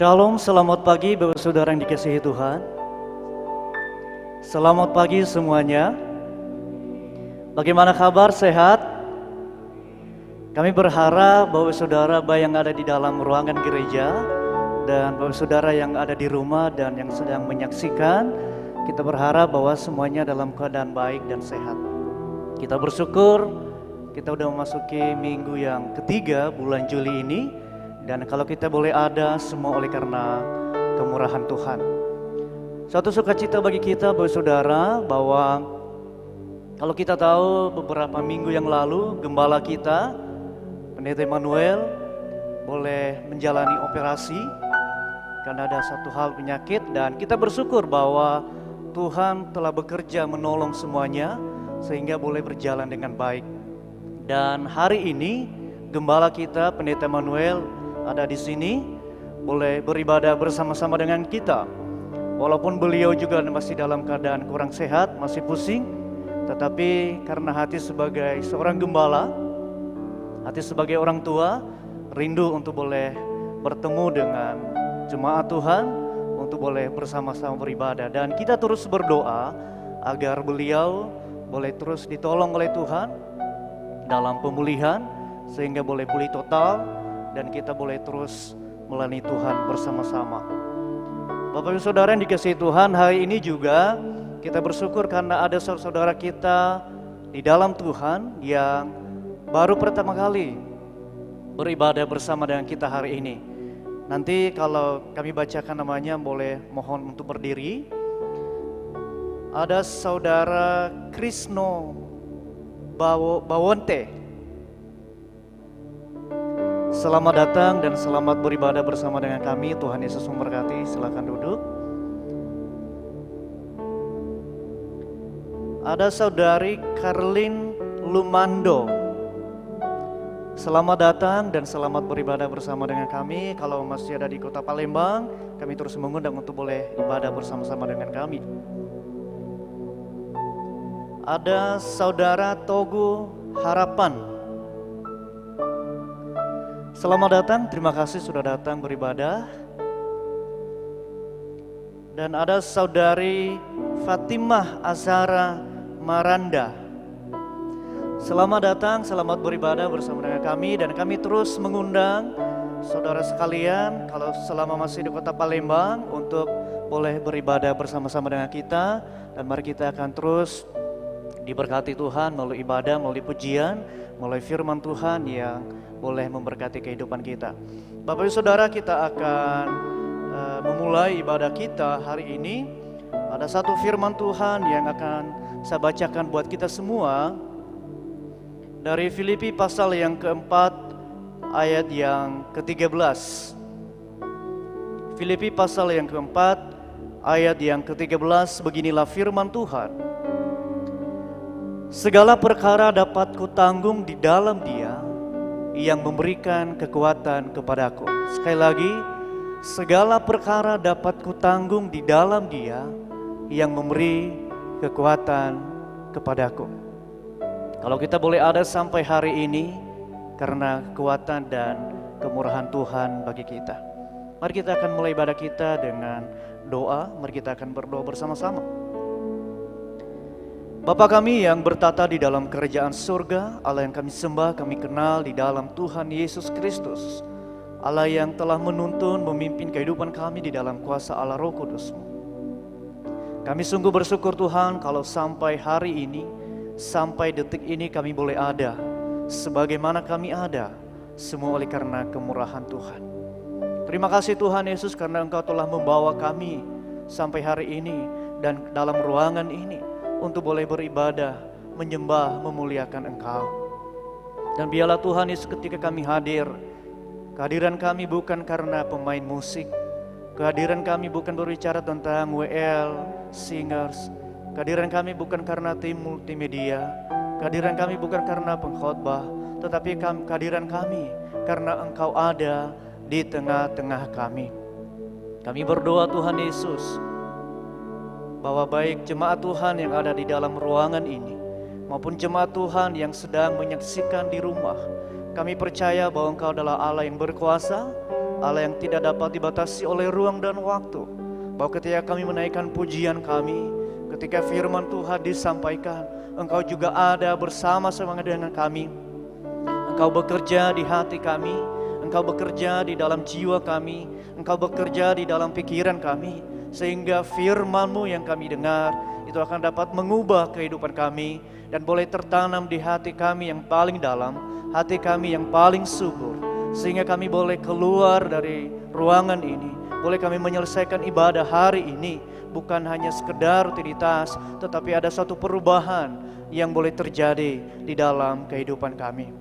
Shalom, selamat pagi Bapak Saudara yang dikasihi Tuhan. Selamat pagi semuanya. Bagaimana kabar, sehat? Kami berharap Bapak Saudara yang ada di dalam ruangan gereja dan Bapak Saudara yang ada di rumah dan yang sedang menyaksikan, kita berharap bahwa semuanya dalam keadaan baik dan sehat. Kita bersyukur kita sudah memasuki minggu yang ketiga bulan Juli ini. Dan kalau kita boleh ada, semua oleh karena kemurahan Tuhan. Suatu sukacita bagi kita, Bapak Saudara, bahwa kalau kita tahu beberapa minggu yang lalu, gembala kita, Pendeta Emmanuel, boleh menjalani operasi karena ada satu hal penyakit. Dan kita bersyukur bahwa Tuhan telah bekerja menolong semuanya, sehingga boleh berjalan dengan baik. Dan hari ini, gembala kita, Pendeta Emmanuel, ada di sini, boleh beribadah bersama-sama dengan kita. Walaupun beliau juga masih dalam keadaan kurang sehat, masih pusing, tetapi karena hati sebagai seorang gembala, hati sebagai orang tua, rindu untuk boleh bertemu dengan jemaat Tuhan, untuk boleh bersama-sama beribadah. Dan kita terus berdoa agar beliau boleh terus ditolong oleh Tuhan dalam pemulihan, sehingga boleh pulih total, dan kita boleh terus melayani Tuhan bersama-sama. Bapak Ibu Saudara yang dikasihi Tuhan, hari ini juga kita bersyukur karena ada saudara kita di dalam Tuhan yang baru pertama kali beribadah bersama dengan kita hari ini. Nanti kalau kami bacakan namanya, boleh mohon untuk berdiri. Ada saudara Krisno Bawonte. Selamat datang dan selamat beribadah bersama dengan kami. Tuhan Yesus memberkati. Silakan duduk. Ada saudari Karlin Lumando. Selamat datang dan selamat beribadah bersama dengan kami. Kalau masih ada di kota Palembang, kami terus mengundang untuk boleh ibadah bersama-sama dengan kami. Ada saudara Togu Harapan. Selamat datang, terima kasih sudah datang beribadah. Dan ada saudari Fatimah Azhara Maranda. Selamat datang, selamat beribadah bersama dengan kami. Dan kami terus mengundang saudara sekalian, kalau selama masih di kota Palembang, untuk boleh beribadah bersama-sama dengan kita. Dan mari kita akan terus diberkati Tuhan melalui ibadah, melalui pujian, melalui firman Tuhan yang boleh memberkati kehidupan kita. Bapak Ibu Saudara, kita akan memulai ibadah kita hari ini. Ada satu firman Tuhan yang akan saya bacakan buat kita semua dari Filipi pasal yang keempat ayat yang ke-13. Filipi pasal yang keempat ayat yang ke-13, beginilah firman Tuhan. Segala perkara dapat kutanggung di dalam Dia yang memberikan kekuatan kepadaku. Sekali lagi, segala perkara dapat kutanggung di dalam Dia yang memberi kekuatan kepadaku. Kalau kita boleh ada sampai hari ini karena kekuatan dan kemurahan Tuhan bagi kita. Mari kita akan mulai ibadah kita dengan doa. Mari kita akan berdoa bersama-sama. Bapa kami yang bertata di dalam kerajaan surga, Allah yang kami sembah, kami kenal di dalam Tuhan Yesus Kristus, Allah yang telah menuntun, memimpin kehidupan kami di dalam kuasa Allah Roh Kudus-Mu. Kami sungguh bersyukur Tuhan kalau sampai hari ini, sampai detik ini kami boleh ada, sebagaimana kami ada, semua oleh karena kemurahan Tuhan. Terima kasih Tuhan Yesus karena Engkau telah membawa kami sampai hari ini dan dalam ruangan ini, untuk boleh beribadah, menyembah, memuliakan Engkau. Dan biarlah Tuhan Yesus ketika kami hadir, kehadiran kami bukan karena pemain musik, kehadiran kami bukan berbicara tentang WL, singers, kehadiran kami bukan karena tim multimedia, kehadiran kami bukan karena pengkhotbah, tetapi kehadiran kami karena Engkau ada di tengah-tengah kami. Kami berdoa Tuhan Yesus, bahwa baik jemaat Tuhan yang ada di dalam ruangan ini maupun jemaat Tuhan yang sedang menyaksikan di rumah, kami percaya bahwa Engkau adalah Allah yang berkuasa, Allah yang tidak dapat dibatasi oleh ruang dan waktu. Bahwa ketika kami menaikkan pujian kami, ketika firman Tuhan disampaikan, Engkau juga ada bersama-sama dengan kami. Engkau bekerja di hati kami, Engkau bekerja di dalam jiwa kami, Engkau bekerja di dalam pikiran kami, sehingga firman-Mu yang kami dengar itu akan dapat mengubah kehidupan kami dan boleh tertanam di hati kami yang paling dalam, hati kami yang paling subur, sehingga kami boleh keluar dari ruangan ini, boleh kami menyelesaikan ibadah hari ini bukan hanya sekedar rutinitas, tetapi ada satu perubahan yang boleh terjadi di dalam kehidupan kami.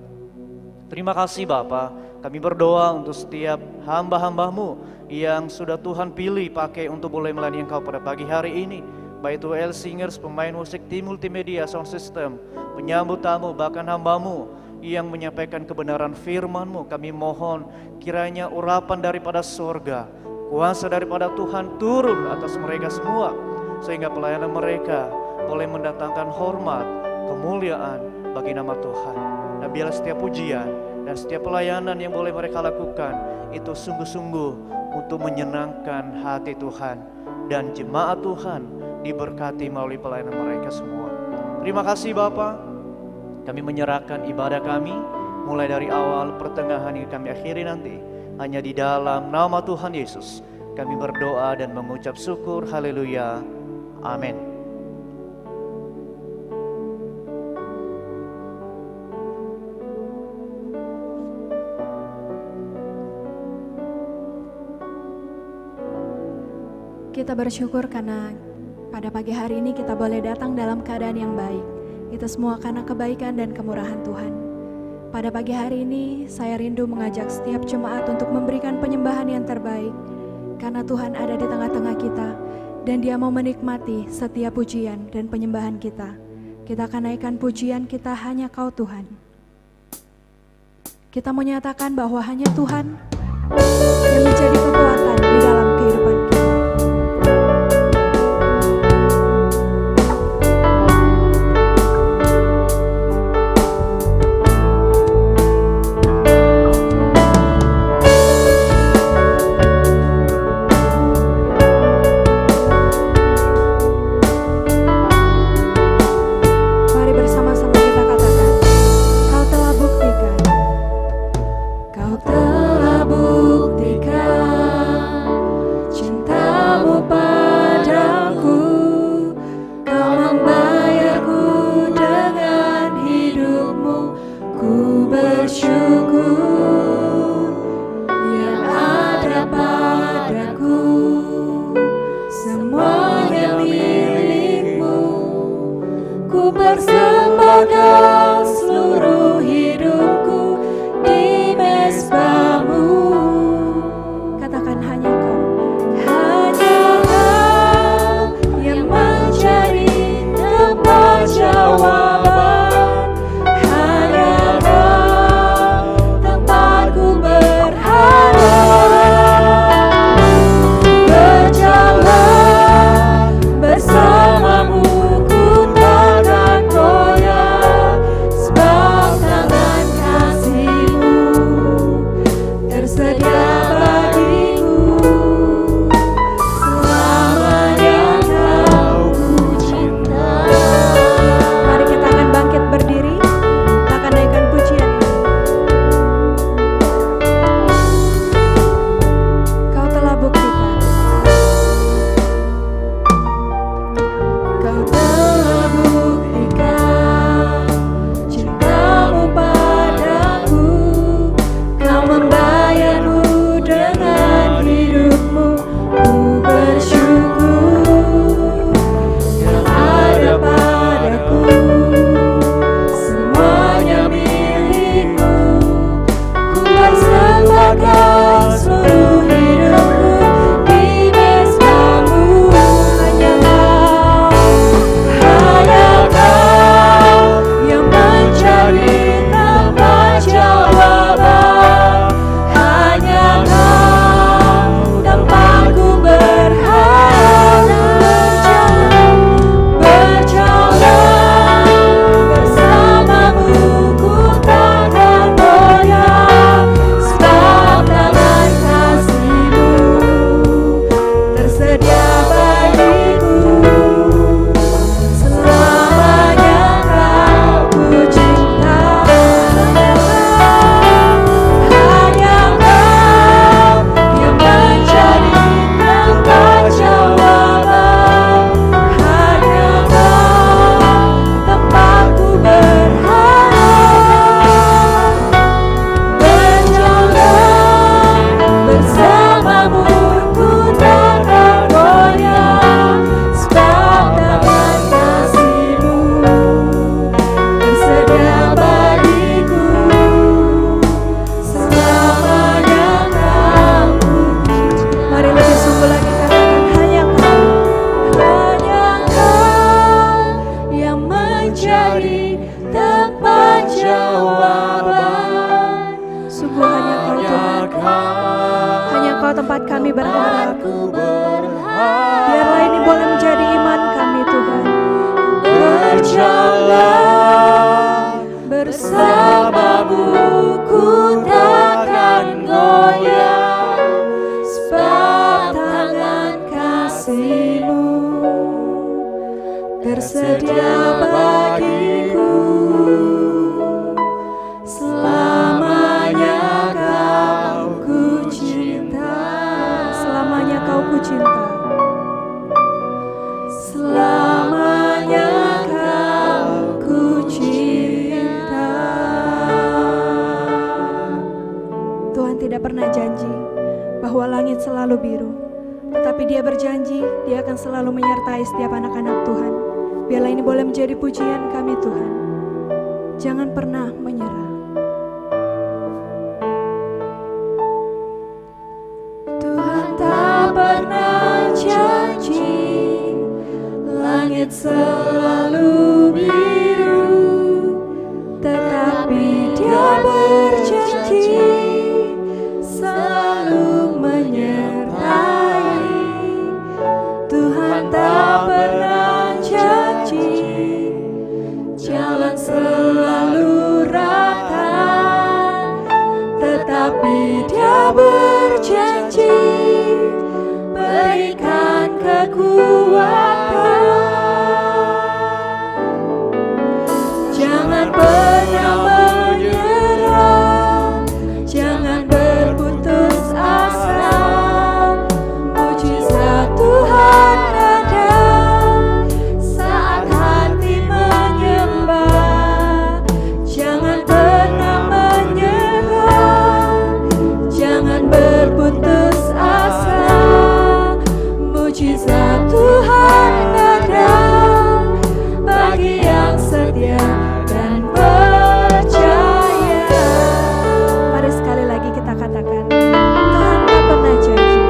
Terima kasih Bapa, kami berdoa untuk setiap hamba-hamba-Mu yang sudah Tuhan pilih pakai untuk boleh melayani Engkau pada pagi hari ini. Baik itu El Singers, pemain musik, tim multimedia, sound system, penyambut tamu, bahkan hamba-Mu yang menyampaikan kebenaran firman-Mu. Kami mohon kiranya urapan daripada surga, kuasa daripada Tuhan turun atas mereka semua, sehingga pelayanan mereka boleh mendatangkan hormat, kemuliaan bagi nama Tuhan. Dan biarlah setiap pujian dan setiap pelayanan yang boleh mereka lakukan itu sungguh-sungguh untuk menyenangkan hati Tuhan, dan jemaat Tuhan diberkati melalui pelayanan mereka semua. Terima kasih Bapa. Kami menyerahkan ibadah kami mulai dari awal, pertengahan hingga kami akhiri nanti hanya di dalam nama Tuhan Yesus. Kami berdoa dan mengucap syukur. Haleluya. Amin. Kita bersyukur karena pada pagi hari ini kita boleh datang dalam keadaan yang baik. Itu semua karena kebaikan dan kemurahan Tuhan. Pada pagi hari ini saya rindu mengajak setiap jemaat untuk memberikan penyembahan yang terbaik, karena Tuhan ada di tengah-tengah kita dan Dia mau menikmati setiap pujian dan penyembahan kita. Kita akan naikkan pujian kita, hanya Kau Tuhan. Kita menyatakan bahwa hanya Tuhan yang menjadi kekuatan di dalam kehidupan kita. kami berharap. Biarlah ini boleh menjadi iman kami Tuhan. Berjalan bersamamu, ku takkan goyah, sebab tangan kasih-Mu tersedia bagiku. Selamanya Kau ku cinta, Selamanya Kau ku cinta. selamanya Kau ku cinta. Tuhan tidak pernah janji bahwa langit selalu biru, tetapi Dia berjanji Dia akan selalu menyertai setiap anak-anak Tuhan. Biarlah ini boleh menjadi pujian kami Tuhan. Jangan pernah menyerah. Tuhan tak pernah janji langit selalu biru, tetapi Dia berjanji selalu menyertai. Tuhan tak pernah janji jalan selalu rata, tetapi Dia berjanji berikan kekuatan. Jangan pernah menyerah, jangan berputus asa. Mujizat Tuhan ada saat hati menyembah. Jangan pernah menyerah, jangan berputus asa. Mujizat Tuhan ada bagi yang setia dan percaya. Mari sekali lagi kita katakan, Tuhan tak pernah janji.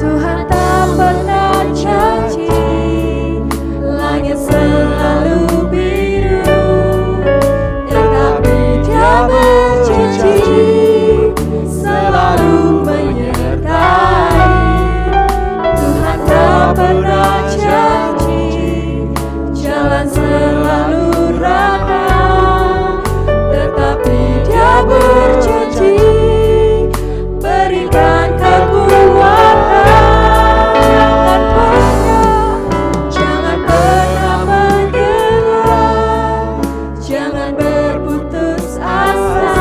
Tuhan tak pernah janji langit selalu biru, tetapi Dia berjanji selalu menyertai. Tuhan tak pernah janji jalan selalu rata, tetapi Dia berjanji berikan kekuatan. Jangan pernah menyerah, jangan berputus asa.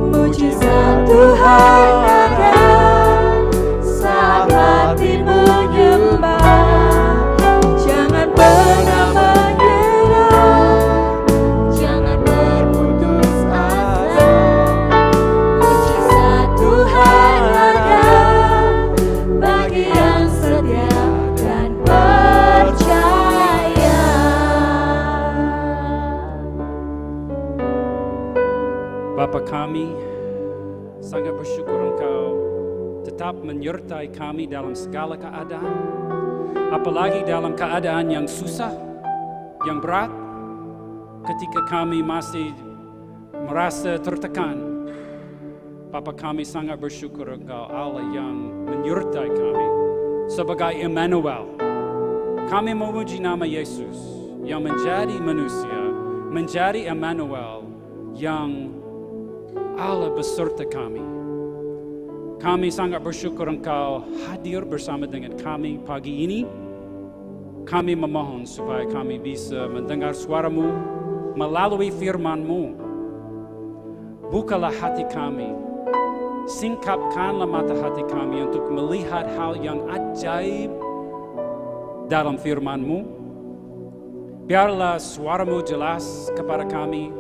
Mujizat Tuhan ada saat hati menyembah. Jangan pernah menyerah, jangan berputus asa. Mujizat Tuhan ada bagi yang setia dan percaya. Bapa kami, sangat bersyukur Engkau tetap menyertai kami dalam segala keadaan, apalagi dalam keadaan yang susah, yang berat, ketika kami masih merasa tertekan. Bapa kami sangat bersyukur Engkau Allah yang menyertai kami sebagai Emmanuel. Kami memuji nama Yesus yang menjadi manusia, menjadi Emmanuel, yang Allah beserta kami. Kami sangat bersyukur Engkau hadir bersama dengan kami pagi ini. Kami memohon supaya kami bisa mendengar suara-Mu melalui firman-Mu. Bukalah hati kami, singkapkanlah mata hati kami untuk melihat hal yang ajaib dalam firman-Mu. Biarlah suara-Mu jelas kepada kami.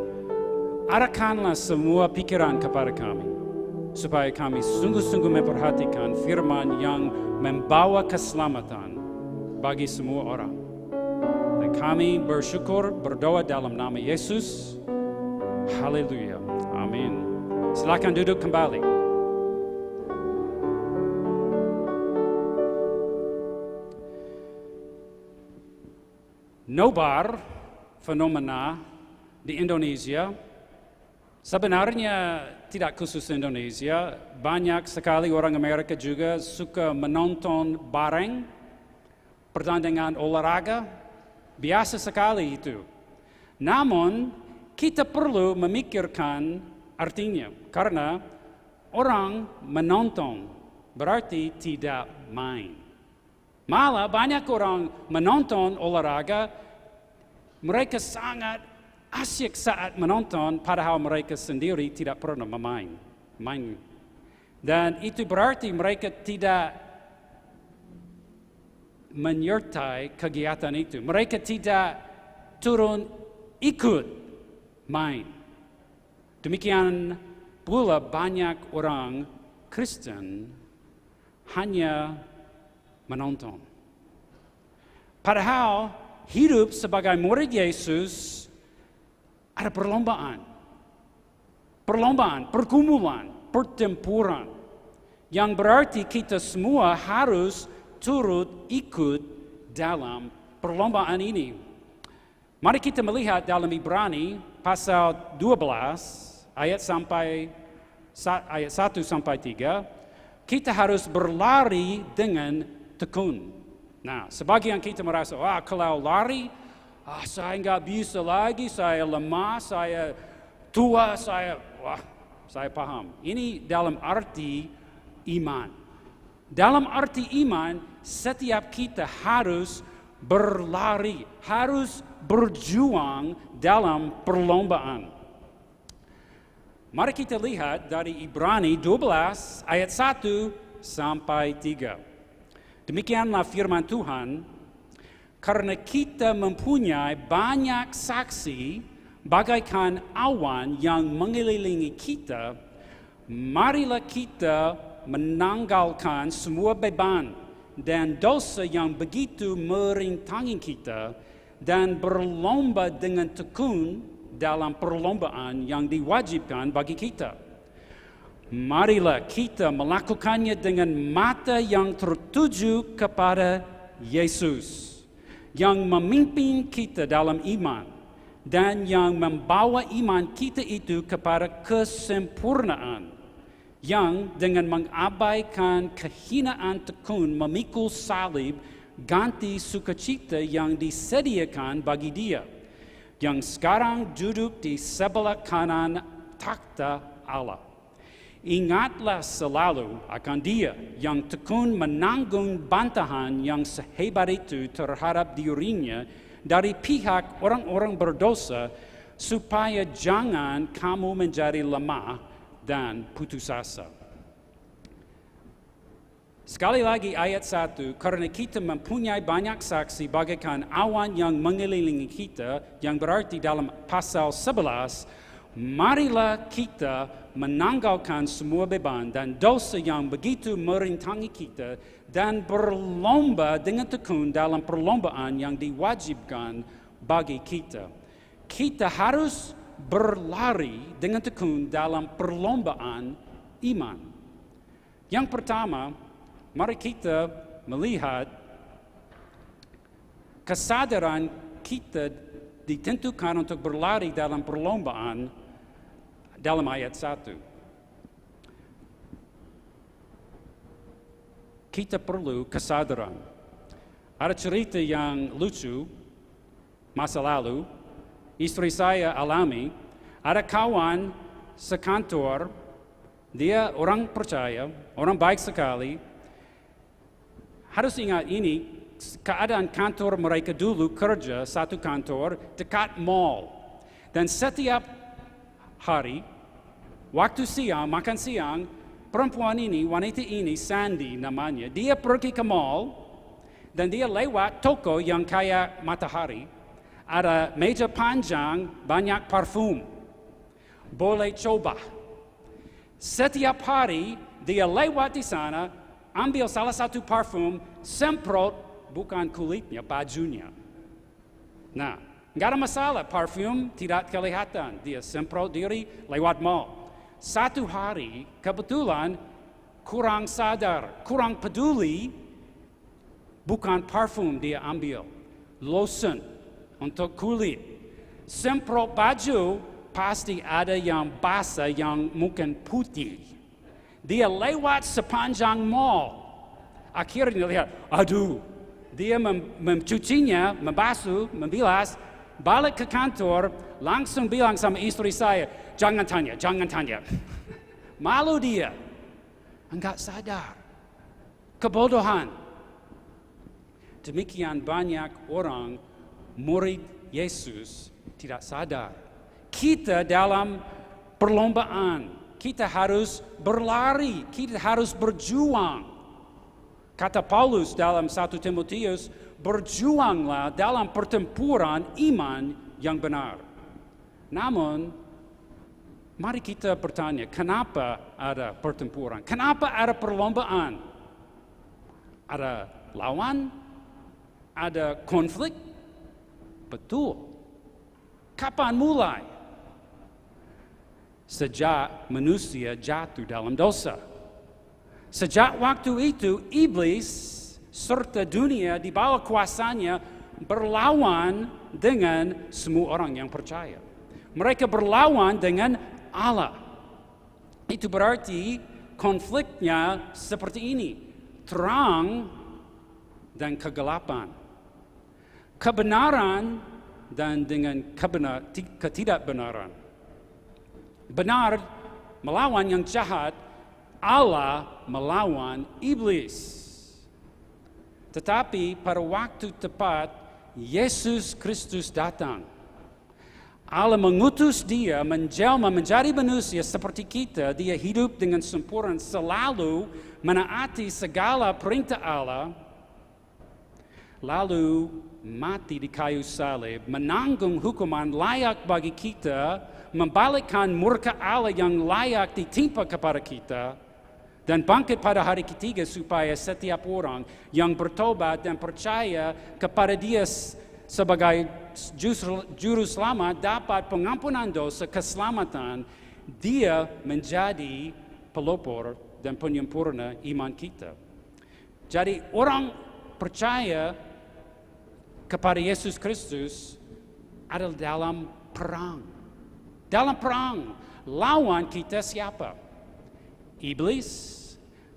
Arahkanlah semua pikiran kepada kami, supaya kami sungguh-sungguh memperhatikan firman yang membawa keselamatan bagi semua orang. Dan kami bersyukur, berdoa dalam nama Yesus. Haleluya. Amin. Silakan duduk kembali. Nobar fenomena di Indonesia Sebenarnya tidak khusus Indonesia, banyak sekali orang Amerika juga suka menonton bareng pertandingan olahraga, biasa sekali itu. Namun, kita perlu memikirkan artinya, karena orang menonton berarti tidak main. Malah banyak orang menonton olahraga, mereka sangat asyik saat menonton, padahal mereka sendiri tidak pernah main. Dan itu berarti mereka tidak menyertai kegiatan itu. Mereka tidak turun ikut main. Demikian pula banyak orang Kristen hanya menonton. Padahal hidup sebagai murid Yesus ada perlombaan, pergumulan, pertempuran, yang berarti kita semua harus turut ikut dalam perlombaan ini. Mari kita melihat dalam Ibrani pasal 12 ayat 1 sampai 3, kita harus berlari dengan tekun. Nah, sebagian kita merasa, kalau lari, saya nggak bisa lagi, saya lemah, saya tua, saya paham. Ini dalam arti iman. Dalam arti iman, setiap kita harus berlari, harus berjuang dalam perlombaan. Mari kita lihat dari Ibrani 12 ayat 1 sampai 3. Demikianlah firman Tuhan, karena kita mempunyai banyak saksi bagaikan awan yang mengelilingi kita, marilah kita menanggalkan semua beban dan dosa yang begitu merintangi kita dan berlomba dengan tekun dalam perlombaan yang diwajibkan bagi kita. Marilah kita melakukannya dengan mata yang tertuju kepada Yesus, yang memimpin kita dalam iman dan yang membawa iman kita itu kepada kesempurnaan, yang dengan mengabaikan kehinaan tekun memikul salib ganti sukacita yang disediakan bagi Dia, yang sekarang duduk di sebelah kanan takhta Allah. Ingatlah selalu akan Dia yang tekun menanggung bantahan yang sehebat itu terhadap dirinya dari pihak orang-orang berdosa, supaya jangan kamu menjadi lemah dan putus asa. Sekali lagi ayat 1, karena kita mempunyai banyak saksi bagaikan awan yang mengelilingi kita, yang berarti dalam pasal 11, marilah kita menanggalkan semua beban dan dosa yang begitu merintangi kita dan berlomba dengan tekun dalam perlombaan yang diwajibkan bagi kita. Kita harus berlari dengan tekun dalam perlombaan iman. Yang pertama, mari kita melihat kesadaran kita ditentukan untuk berlari dalam perlombaan dalam ayat 1. Kita perlu kesadaran. Ada cerita yang lucu masa lalu, istri saya alami, ada kawan sekantor, dia orang percaya, orang baik sekali. Harus ingat ini, keadaan kantor mereka dulu kerja satu kantor dekat mall. Dan setiap hari, waktu siang, makan siang, perempuan ini, wanita ini, Sandy namanya, dia pergi ke mall dan dia lewat toko yang kayak Matahari. Ada meja panjang, banyak parfum. Boleh coba. Setiap hari dia lewat di sana, ambil salah satu parfum, semprot, bukan kulitnya, bajunya. Nah, nggak ada masalah, parfum tidak kelihatan. Dia semprot diri lewat mall. Satu hari, kebetulan kurang sadar, kurang peduli, bukan parfum dia ambil, lotion untuk kulit. Semprot baju, pasti ada yang basah yang mungkin putih. Dia lewat sepanjang mall. Akhirnya lihat, aduh, dia mencucinya, membasuh, membilas, balik ke kantor, langsung bilang sama istri saya, jangan tanya. Malu dia. Enggak sadar. Kebodohan. Demikian banyak orang murid Yesus tidak sadar. Kita dalam perlombaan, kita harus berlari, kita harus berjuang. Kata Paulus dalam 1 Timotius, berjuanglah dalam pertempuran iman yang benar. Namun, mari kita bertanya, kenapa ada pertempuran? Kenapa ada perlombaan? Ada lawan? Ada konflik? Betul. Kapan mulai? Sejak manusia jatuh dalam dosa. Sejak waktu itu, iblis serta dunia di bawah kuasanya berlawan dengan semua orang yang percaya. Mereka berlawan dengan Allah. Itu berarti konfliknya seperti ini. Terang dan kegelapan. Kebenaran dan dengan ketidakbenaran. Benar melawan yang jahat, Allah melawan iblis. Tetapi pada waktu tepat, Yesus Kristus datang. Allah mengutus dia menjelma menjadi manusia seperti kita. Dia hidup dengan sempurna, selalu menaati segala perintah Allah. Lalu mati di kayu salib, menanggung hukuman layak bagi kita, membalikkan murka Allah yang layak ditimpa kepada kita, dan bangkit pada hari ketiga supaya setiap orang yang bertobat dan percaya kepada Dia sebagai juru selamat dapat pengampunan dosa, keselamatan. Dia menjadi pelopor dan penyempurna iman kita. Jadi orang percaya kepada Yesus Kristus adalah dalam perang. Dalam perang, lawan kita siapa? Iblis,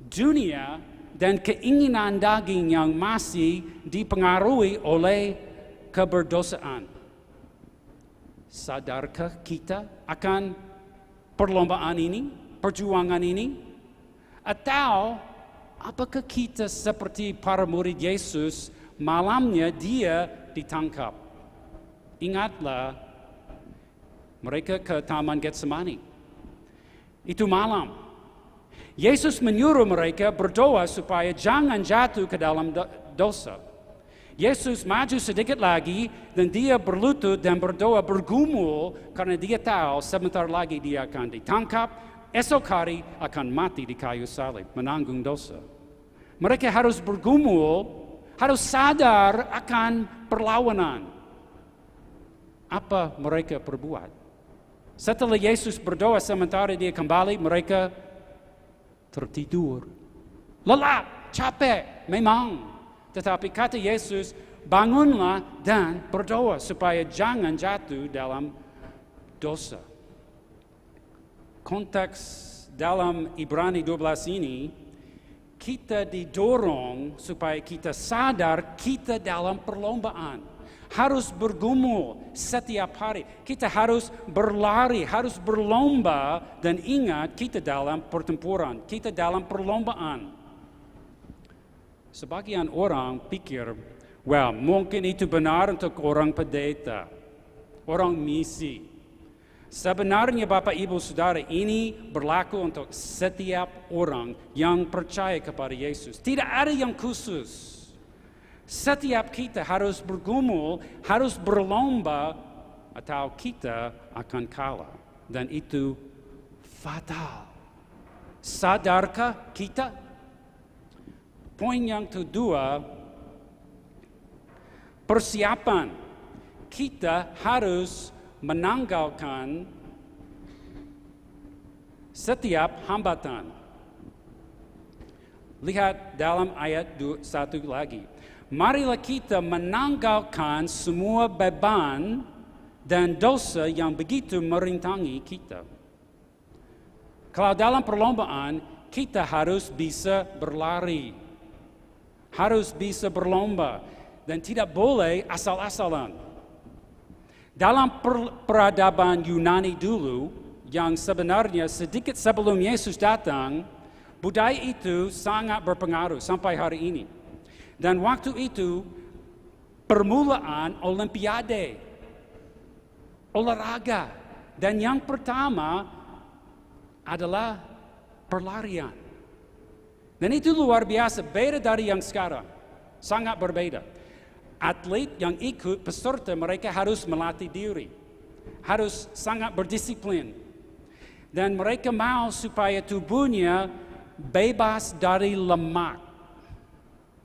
dunia, dan keinginan daging yang masih dipengaruhi oleh keberdosaan. Sadarkah kita akan perlombaan ini, perjuangan ini? Atau apakah kita seperti para murid Yesus, malamnya dia ditangkap? Ingatlah, mereka ke Taman Getsemani. Itu malam. Yesus menyuruh mereka berdoa supaya jangan jatuh ke dalam dosa. Yesus maju sedikit lagi dan dia berlutut dan berdoa bergumul karena dia tahu sebentar lagi dia akan ditangkap, esok hari akan mati di kayu salib, menanggung dosa. Mereka harus bergumul, harus sadar akan perlawanan. Apa mereka perbuat? Setelah Yesus berdoa sementara dia kembali, mereka tertidur. Lelah, capek, memang. Tetapi kata Yesus, bangunlah dan berdoa supaya jangan jatuh dalam dosa. Konteks dalam Ibrani 12 ini, kita didorong supaya kita sadar kita dalam perlombaan. Harus bergumul setiap hari. Kita harus berlari, harus berlomba, dan ingat kita dalam pertempuran, kita dalam perlombaan. Sebagian orang pikir, well, mungkin itu benar untuk orang pendeta, orang misi. Sebenarnya Bapak Ibu Saudara, ini berlaku untuk setiap orang yang percaya kepada Yesus. Tidak ada yang khusus. Setiap kita harus bergumul, harus berlomba, atau kita akan kalah. Dan itu fatal. Sadarkah kita? Poin yang kedua, persiapan. Kita harus menanggalkan setiap hambatan. Lihat dalam ayat 1 lagi. Marilah kita menanggalkan semua beban dan dosa yang begitu merintangi kita. Kalau dalam perlombaan, kita harus bisa berlari, harus bisa berlomba, dan tidak boleh asal-asalan. Dalam peradaban Yunani dulu, yang sebenarnya sedikit sebelum Yesus datang, budaya itu sangat berpengaruh sampai hari ini. Dan waktu itu, permulaan Olimpiade, olahraga. Dan yang pertama adalah perlarian. Dan itu luar biasa, beda dari yang sekarang. Sangat berbeda. Atlet yang ikut, peserta mereka harus melatih diri. Harus sangat berdisiplin. Dan mereka mau supaya tubuhnya bebas dari lemak.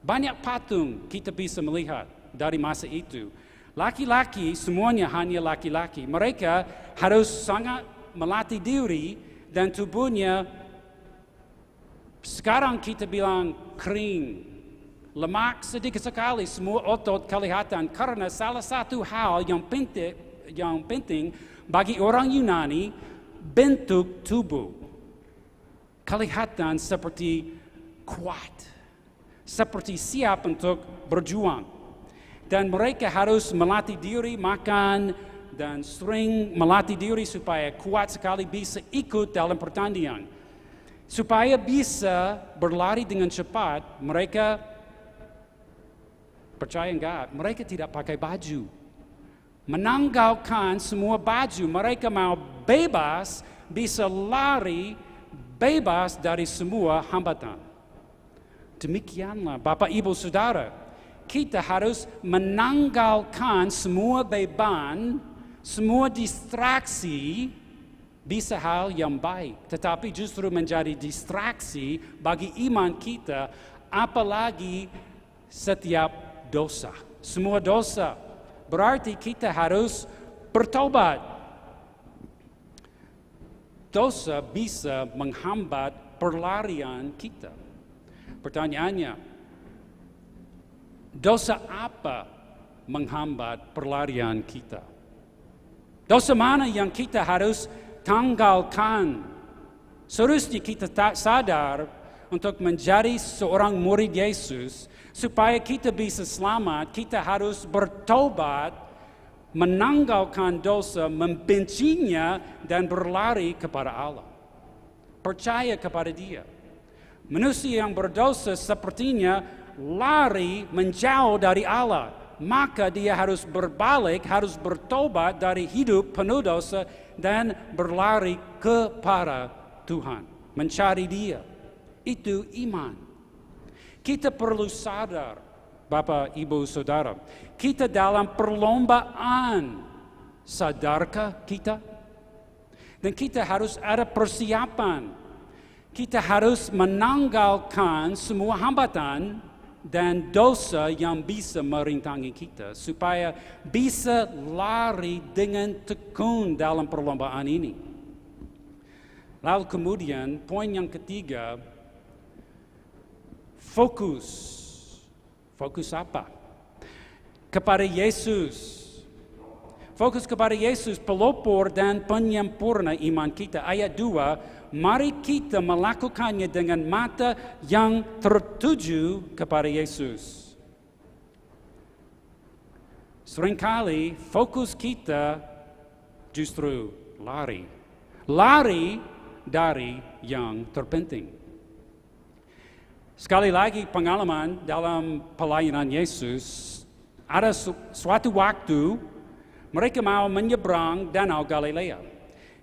Banyak patung kita bisa melihat dari masa itu. Laki-laki, semuanya hanya laki-laki. Mereka harus sangat melatih diri dan tubuhnya sekarang kita bilang kering. Lemak sedikit sekali, semua otot kelihatan karena salah satu hal yang penting bagi orang Yunani, bentuk tubuh. Kelihatan seperti kuat, seperti siap untuk berjuang. Dan mereka harus melatih diri makan dan sering melatih diri supaya kuat sekali bisa ikut dalam pertandingan. Supaya bisa berlari dengan cepat, mereka percaya enggak, mereka tidak pakai baju. Menanggalkan semua baju, mereka mau bebas, bisa lari bebas dari semua hambatan. Demikianlah Bapak Ibu Saudara, kita harus menanggalkan semua beban, semua distraksi, bisa hal yang baik, tetapi justru menjadi distraksi bagi iman kita, apalagi setiap dosa. Semua dosa. Berarti kita harus bertobat. Dosa bisa menghambat perlarian kita. Pertanyaannya, dosa apa menghambat perlarian kita? Dosa mana yang kita harus tanggalkan? Seharusnya kita tak sadar untuk menjadi seorang murid Yesus. Supaya kita bisa selamat, kita harus bertobat, menanggalkan dosa, membencinya, dan berlari kepada Allah. Percaya kepada Dia. Manusia yang berdosa sepertinya lari menjauh dari Allah. Maka dia harus berbalik, harus bertobat dari hidup penuh dosa, dan berlari kepada Tuhan. Mencari Dia. Itu iman. Kita perlu sadar, Bapak, Ibu, Saudara, kita dalam perlombaan, sadarkah kita? Dan kita harus ada persiapan. Kita harus menanggalkan semua hambatan dan dosa yang bisa merintangi kita, supaya bisa lari dengan tekun dalam perlombaan ini. Lalu kemudian, poin yang ketiga, fokus. Fokus apa? Kepada Yesus. Fokus kepada Yesus, pelopor dan penyempurna iman kita. Ayat 2, mari kita melakukannya dengan mata yang tertuju kepada Yesus. Seringkali fokus kita justru lari. Lari dari yang terpenting. Sekali lagi pengalaman dalam pelayanan Yesus, ada suatu waktu mereka mau menyeberang Danau Galilea.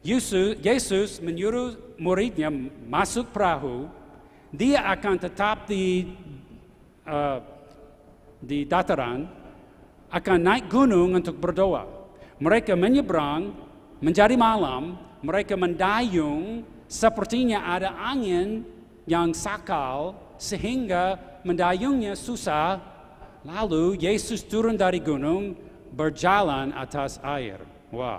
Yesus menyuruh muridnya masuk perahu, dia akan tetap di dataran, akan naik gunung untuk berdoa. Mereka menyeberang, menjadi malam, mereka mendayung, sepertinya ada angin yang sakal, sehingga mendayungnya susah. Lalu Yesus turun dari gunung, berjalan atas air. Wah,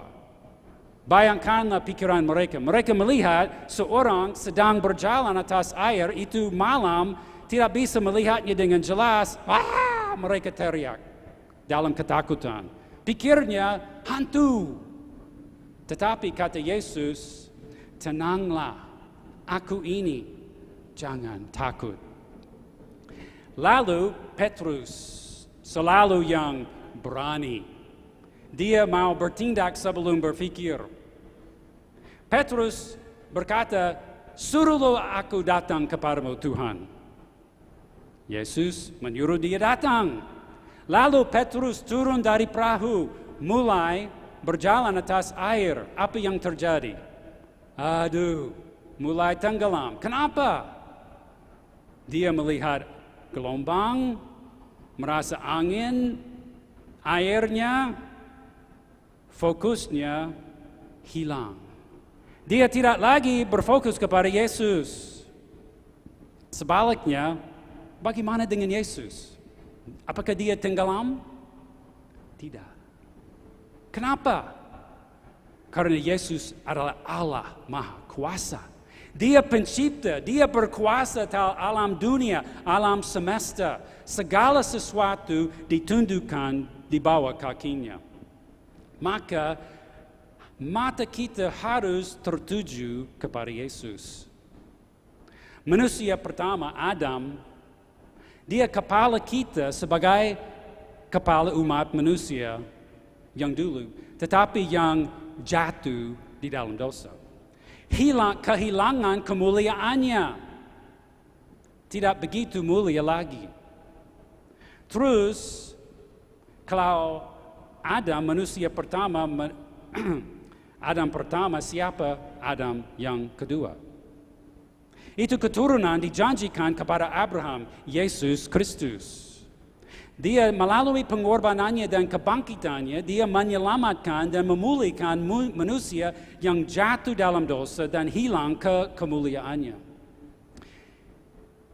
bayangkanlah pikiran mereka. Mereka melihat seorang sedang berjalan atas air, itu malam, tidak bisa melihatnya dengan jelas. Wah, mereka teriak dalam ketakutan. Pikirnya hantu. Tetapi kata Yesus, tenanglah, aku ini, jangan takut. Lalu Petrus selalu yang berani. Dia mau bertindak sebelum berpikir. Petrus berkata, suruhlah aku datang kepadamu Tuhan. Yesus menyuruh dia datang. Lalu Petrus turun dari perahu, mulai berjalan atas air. Apa yang terjadi? Aduh, mulai tenggelam. Kenapa? Dia melihat gelombang, merasa angin, airnya, fokusnya hilang. Dia tidak lagi berfokus kepada Yesus. Sebaliknya, bagaimana dengan Yesus? Apakah dia tenggelam? Tidak. Kenapa? Karena Yesus adalah Allah Maha Kuasa. Dia pencipta, dia berkuasa atas alam dunia, alam semesta. Segala sesuatu ditundukkan di bawah kakinya. Maka mata kita harus tertuju kepada Yesus. Manusia pertama, Adam, dia kepala kita sebagai kepala umat manusia yang dulu, tetapi yang jatuh di dalam dosa. Kehilangan kemuliaannya. Tidak begitu mulia lagi. Terus, kalau Adam manusia pertama, Adam pertama siapa? Adam yang kedua. Itu keturunan dijanjikan kepada Abraham, Yesus Kristus. Dia melalui pengorbanannya dan kebangkitannya, dia menyelamatkan dan memulihkan manusia yang jatuh dalam dosa dan hilang kemuliaannya.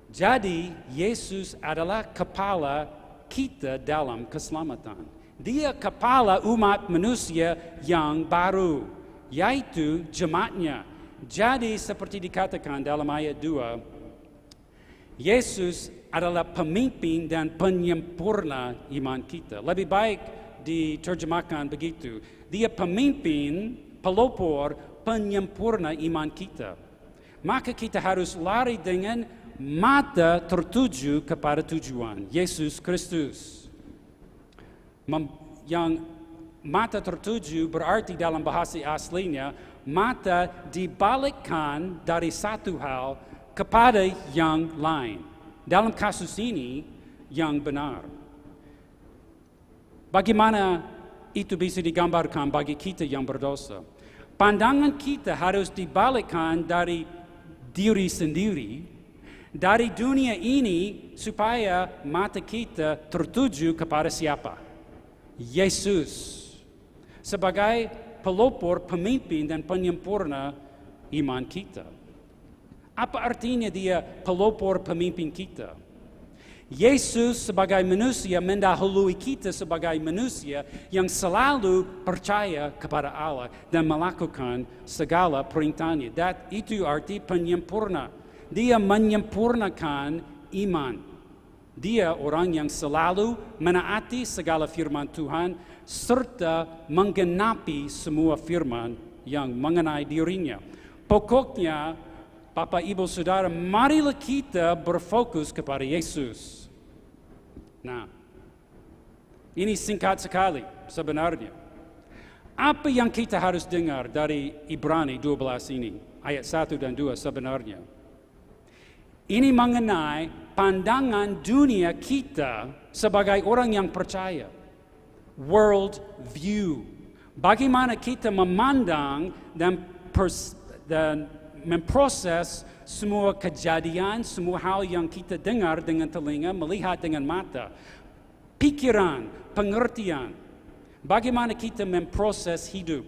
Jadi, Yesus adalah kepala kita dalam keselamatan. Dia kepala umat manusia yang baru, yaitu jemaatnya. Jadi, seperti dikatakan dalam ayat 2, Yesus adalah pemimpin dan penyempurna iman kita. Lebih baik diterjemahkan begitu. Dia pemimpin, pelopor, penyempurna iman kita. Maka kita harus lari dengan mata tertuju kepada tujuan, Yesus Kristus. Yang mata tertuju berarti dalam bahasa aslinya, mata dibalikkan dari satu hal kepada yang lain. Dalam kasus ini, yang benar. Bagaimana itu bisa digambarkan bagi kita yang berdosa? Pandangan kita harus dibalikkan dari diri sendiri, dari dunia ini, supaya mata kita tertuju kepada siapa? Yesus. Sebagai pelopor, pemimpin, dan penyempurna iman kita. Apa artinya dia pelopor pemimpin kita? Yesus sebagai manusia mendahului kita sebagai manusia yang selalu percaya kepada Allah dan melakukan segala perintahnya. Dan itu arti penyempurna. Dia menyempurnakan iman. Dia orang yang selalu menaati segala firman Tuhan serta menggenapi semua firman yang mengenai dirinya. Pokoknya, Bapak, Ibu, Saudara, marilah kita berfokus kepada Yesus. Nah, ini singkat sekali sebenarnya. Apa yang kita harus dengar dari Ibrani 12 ini, ayat 1 dan 2 sebenarnya? Ini mengenai pandangan dunia kita sebagai orang yang percaya. World view. Bagaimana kita memandang dan memproses semua kejadian, semua hal yang kita dengar dengan telinga, melihat dengan mata. Pikiran, pengertian. Bagaimana kita memproses hidup.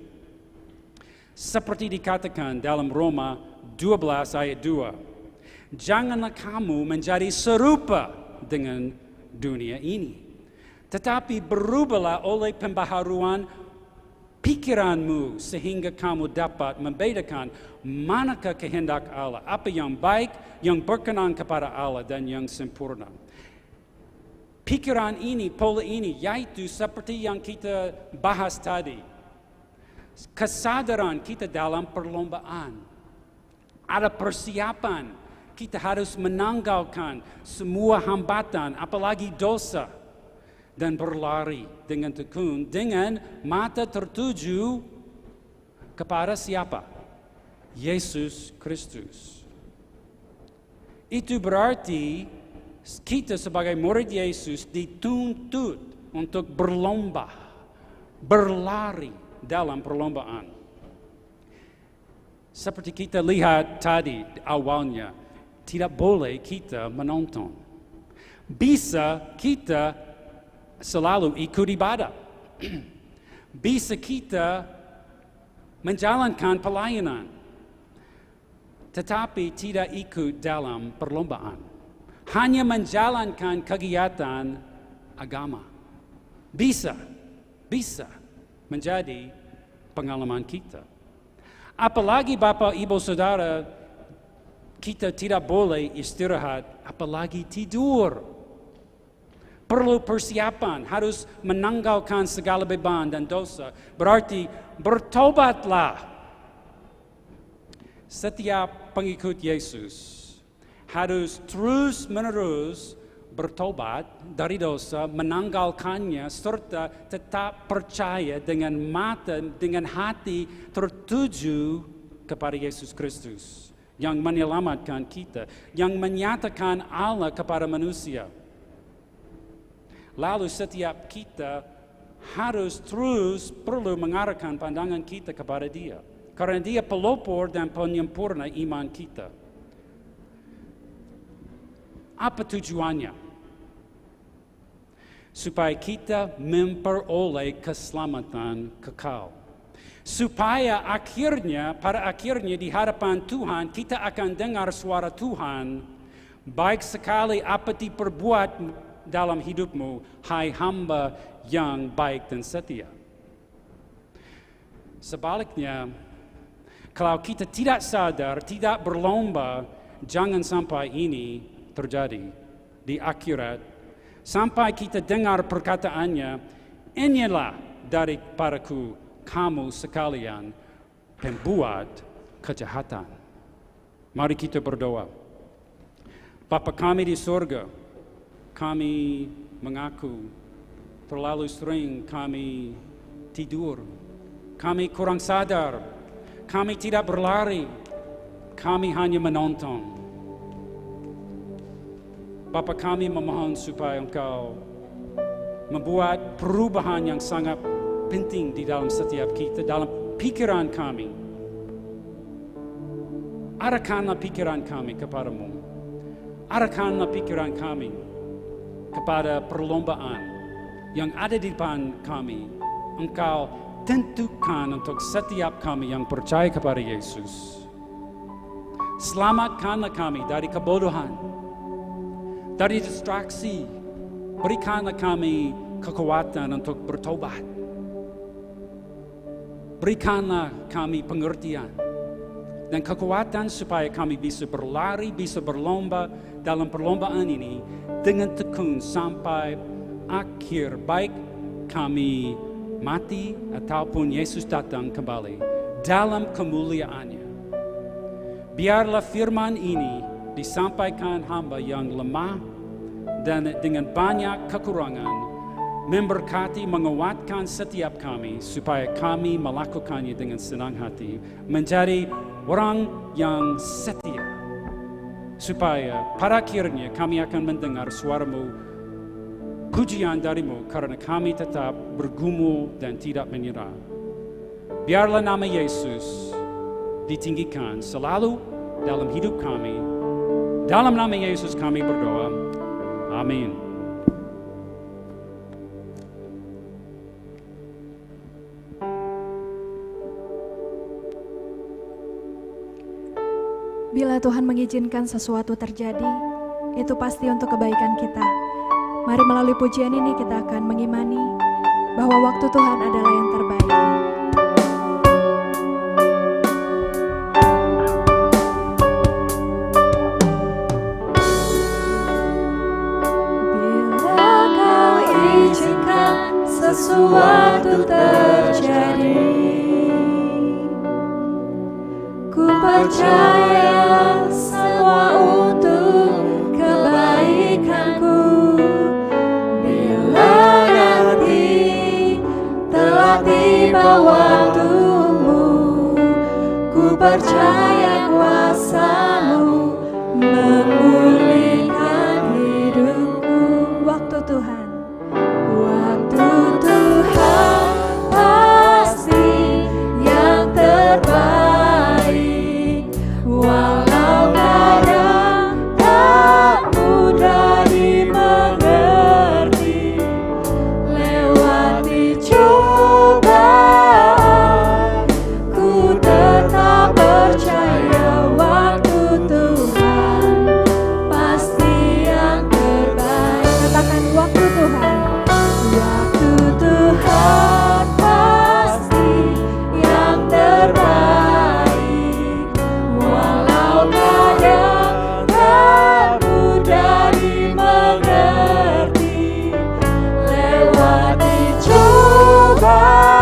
Seperti dikatakan dalam Roma 12 ayat 2. Janganlah kamu menjadi serupa dengan dunia ini. Tetapi berubahlah oleh pembaharuan pikiranmu sehingga kamu dapat membedakan manakah kehendak Allah, apa yang baik, yang berkenan kepada Allah dan yang sempurna. Pikiran ini, pola ini, yaitu seperti yang kita bahas tadi. Kesadaran kita dalam perlombaan. Ada persiapan. Kita harus menanggalkan semua hambatan, apalagi dosa. Dan berlari dengan tekun, dengan mata tertuju kepada siapa? Yesus Kristus. Itu berarti kita sebagai murid Yesus dituntut untuk berlomba, berlari dalam perlombaan. Seperti kita lihat tadi awalnya, tidak boleh kita menonton. Bisa kita selalu ikut ibadah. Bisa kita menjalankan pelayanan, tetapi tidak ikut dalam perlombaan. Hanya menjalankan kegiatan agama. Bisa menjadi pengalaman kita. Apalagi Bapak, Ibu, Saudara, kita tidak boleh istirahat, apalagi tidur. Perlu persiapan, harus menanggalkan segala beban dan dosa. Berarti bertobatlah. Setiap pengikut Yesus harus terus-menerus bertobat dari dosa, menanggalkannya, serta tetap percaya dengan mata, dengan hati tertuju kepada Yesus Kristus yang menyelamatkan kita, yang menyatakan Allah kepada manusia. Lalu setiap kita harus terus perlu mengarahkan pandangan kita kepada Dia, karena Dia pelopor dan penyempurna iman kita. Apa tujuannya? Supaya kita memperoleh keselamatan kekal. Supaya pada akhirnya di hadapan Tuhan kita akan dengar suara Tuhan, baik sekali apa diperbuat dalam hidupmu, hai hamba yang baik dan setia. Sebaliknya, kalau kita tidak sadar, tidak berlomba, jangan sampai ini terjadi di akhirat, sampai kita dengar perkataannya, inilah daripadaku kamu sekalian pembuat kejahatan. Mari kita berdoa. Bapa kami di surga, kami mengaku terlalu sering kami tidur, kami kurang sadar, kami tidak berlari, kami hanya menonton. Bapa kami memohon supaya Engkau membuat perubahan yang sangat penting di dalam setiap kita, dalam pikiran kami. Arahkanlah pikiran kami kepadamu. Arahkanlah pikiran kami kepada perlombaan yang ada di depan kami. Engkau tentukan untuk setiap kami yang percaya kepada Yesus. Selamatkanlah kami dari kebodohan, dari distraksi. Berikanlah kami kekuatan untuk bertobat. Berikanlah kami pengertian dan kekuatan supaya kami bisa berlari, bisa berlomba dalam perlombaan ini dengan tekun sampai akhir, baik kami mati ataupun Yesus datang kembali dalam kemuliaannya. Biarlah firman ini disampaikan hamba yang lemah dan dengan banyak kekurangan, memberkati, menguatkan setiap kami supaya kami melakukannya dengan senang hati, menjadi orang yang setia, supaya pada akhirnya kami akan mendengar suaramu, pujian darimu, karena kami tetap bergumul dan tidak menyerah. Biarlah nama Yesus ditinggikan selalu dalam hidup kami. Dalam nama Yesus kami berdoa. Amin. Bila Tuhan mengizinkan sesuatu terjadi, itu pasti untuk kebaikan kita. Mari melalui pujian ini kita akan mengimani bahwa waktu Tuhan adalah yang terbaik. Bila percaya semua untuk kebaikanku. Bila nanti telah tiba waktumu, ku percaya kuasa-Mu memulihkan hidupku. Waktu Tuhan, Waktu Tuhan pasti yang terbaik, walau kadang tak mudah dimengerti. Lewati cobaan, ku tetap percaya waktu Tuhan pasti yang terbaik. katakan waktu Tuhan. Waktu Tuhan pasti yang terbaik, walau kadang tak mudah dimengerti. Lewati cobaan,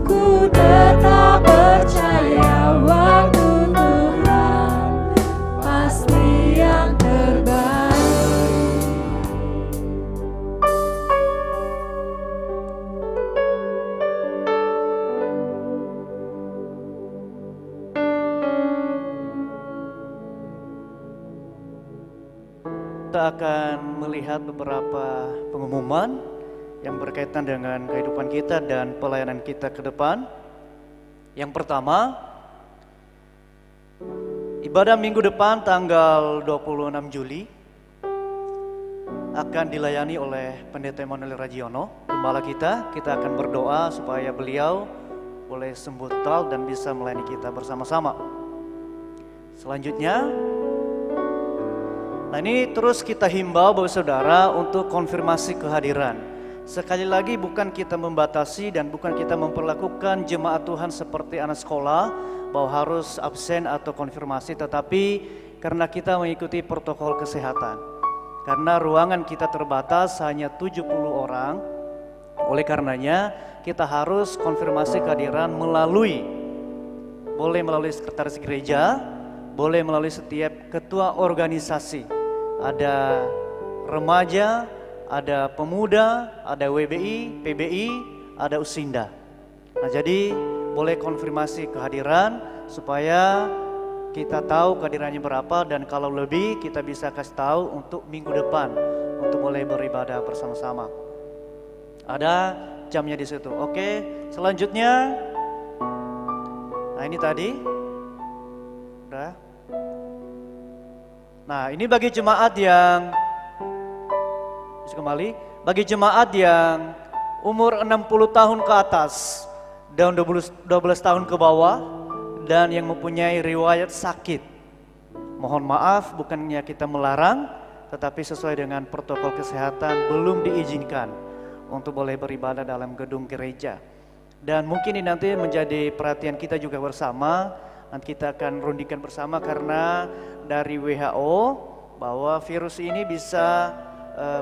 ku tetap percaya waktu Tuhan pasti yang terbaik. Kita akan melihat beberapa pengumuman yang berkaitan dengan kehidupan kita dan pelayanan kita ke depan. Yang pertama, ibadah minggu depan tanggal 26 Juli akan dilayani oleh Pendeta Emmanuel Ragiono, gembala kita. Kita akan berdoa supaya beliau boleh sembuh total dan bisa melayani kita bersama-sama. Selanjutnya, nah ini terus kita himbau Bapak Saudara untuk konfirmasi kehadiran. Sekali lagi bukan kita membatasi dan bukan kita memperlakukan jemaat Tuhan seperti anak sekolah bahwa harus absen atau konfirmasi, tetapi karena kita mengikuti protokol kesehatan. Karena ruangan kita terbatas hanya 70 orang, oleh karenanya kita harus konfirmasi kehadiran boleh melalui sekretaris gereja, boleh melalui setiap ketua organisasi. Ada remaja, ada pemuda, ada WBI, PBI, ada Usinda. Nah, jadi boleh konfirmasi kehadiran supaya kita tahu kehadirannya berapa, dan kalau lebih kita bisa kasih tahu untuk minggu depan untuk boleh beribadah bersama-sama. Ada jamnya di situ. Oke, selanjutnya. Nah, ini tadi. Udah. Nah, ini bagi jemaat yang bisa kembali, bagi jemaat yang umur 60 tahun ke atas dan 12 tahun ke bawah dan yang mempunyai riwayat sakit. Mohon maaf, bukannya kita melarang, tetapi sesuai dengan protokol kesehatan belum diizinkan untuk boleh beribadah dalam gedung gereja. Dan mungkin ini nanti menjadi perhatian kita juga bersama. Nanti kita akan rundikan bersama karena dari WHO bahwa virus ini bisa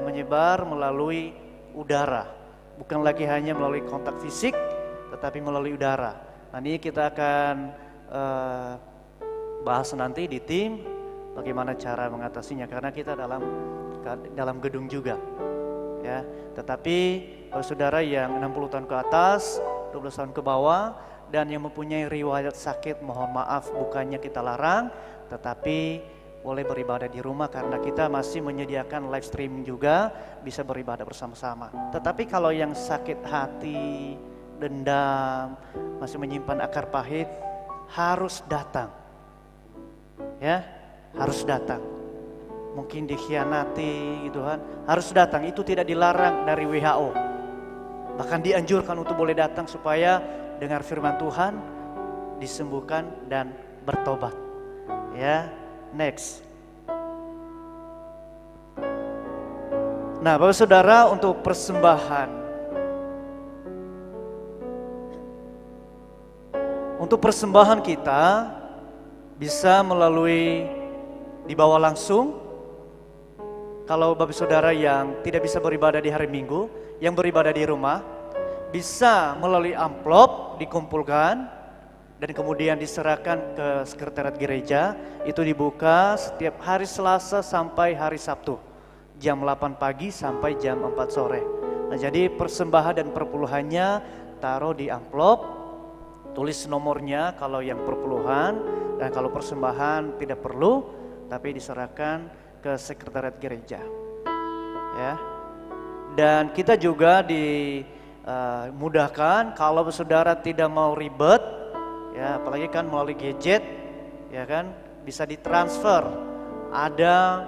menyebar melalui udara. Bukan lagi hanya melalui kontak fisik, tetapi melalui udara. Nah, ini kita akan bahas nanti di tim bagaimana cara mengatasinya karena kita dalam gedung juga. Ya, tetapi kalau saudara yang 60 tahun ke atas, 12 tahun ke bawah dan yang mempunyai riwayat sakit, mohon maaf bukannya kita larang, tetapi boleh beribadah di rumah karena kita masih menyediakan live streaming juga, bisa beribadah bersama-sama. Tetapi kalau yang sakit hati, dendam, masih menyimpan akar pahit, harus datang. Ya, harus datang. Mungkin dikhianati gitu kan, harus datang. Itu tidak dilarang dari WHO. Bahkan dianjurkan untuk boleh datang supaya dengar firman Tuhan, disembuhkan dan bertobat. Ya, next. Nah, Bapak Saudara, untuk persembahan. Untuk persembahan kita bisa melalui dibawa langsung. Kalau Bapak Saudara yang tidak bisa beribadah di hari Minggu, yang beribadah di rumah, bisa melalui amplop dikumpulkan dan kemudian diserahkan ke sekretariat gereja. Itu dibuka setiap hari Selasa sampai hari Sabtu, jam 8 pagi sampai jam 4 sore. Nah, jadi persembahan dan perpuluhannya taruh di amplop, tulis nomornya kalau yang perpuluhan, dan kalau persembahan tidak perlu, tapi diserahkan ke sekretariat gereja. Ya. Dan kita juga dimudahkan kalau saudara tidak mau ribet, ya, apalagi kan melalui gadget, ya kan, bisa ditransfer. Ada